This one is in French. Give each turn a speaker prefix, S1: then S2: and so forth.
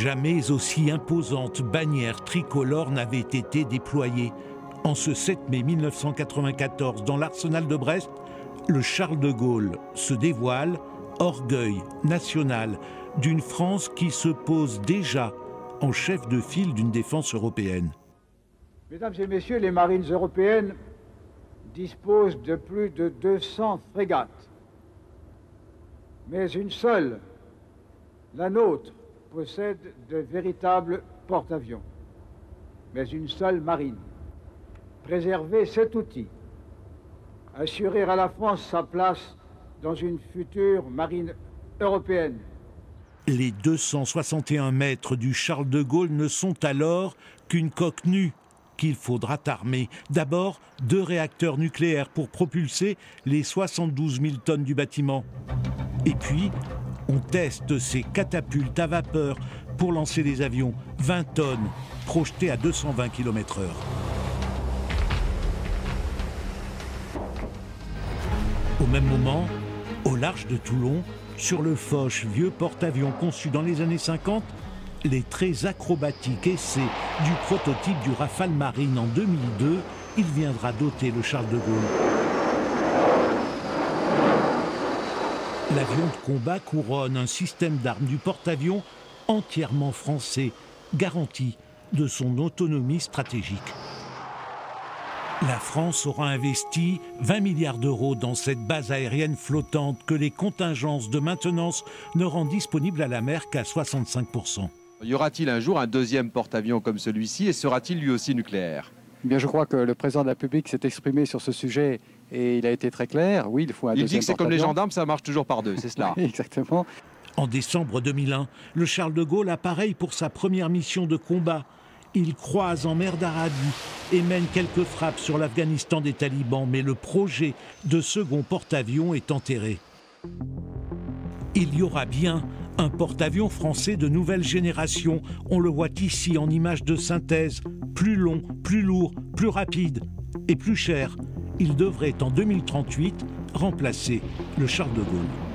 S1: Jamais aussi imposante bannière tricolore n'avait été déployée. En ce 7 mai 1994, dans l'arsenal de Brest, le Charles de Gaulle se dévoile, orgueil national d'une France qui se pose déjà en chef de file d'une défense européenne.
S2: Mesdames et messieurs, les marines européennes disposent de plus de 200 frégates. Mais une seule, la nôtre, possède de véritables porte-avions. Mais une seule marine. Préserver cet outil, assurer à la France sa place dans une future marine européenne.
S1: Les 261 mètres du Charles de Gaulle ne sont alors qu'une coque nue qu'il faudra armer. D'abord, 2 réacteurs nucléaires pour propulser les 72 000 tonnes du bâtiment. Et puis, on teste ces catapultes à vapeur pour lancer les avions, 20 tonnes, projetées à 220 km/h. Au même moment, au large de Toulon, sur le Foch, vieux porte-avions conçu dans les années 50, les très acrobatiques essais du prototype du Rafale Marine en 2002, il viendra doter le Charles de Gaulle. L'avion de combat couronne un système d'armes du porte-avions entièrement français, garantie de son autonomie stratégique. La France aura investi 20 milliards d'euros dans cette base aérienne flottante que les contingences de maintenance ne rendent disponible à la mer qu'à 65%.
S3: Y aura-t-il un jour un deuxième porte-avions comme celui-ci et sera-t-il lui aussi nucléaire?
S4: Bien, je crois que le président de la République s'est exprimé sur ce sujet et il a été très clair. Oui, il faut un deuxième porte-avions.
S3: Il dit que c'est comme les gendarmes, ça marche toujours par deux, c'est cela.
S4: Oui, exactement.
S1: En décembre 2001, le Charles de Gaulle appareille pour sa première mission de combat. Il croise en mer d'Arabie et mène quelques frappes sur l'Afghanistan des talibans, mais le projet de second porte-avions est enterré. Il y aura bien un porte-avions français de nouvelle génération. On le voit ici en image de synthèse. Plus long, plus lourd, plus rapide et plus cher. Il devrait en 2038 remplacer le Charles de Gaulle.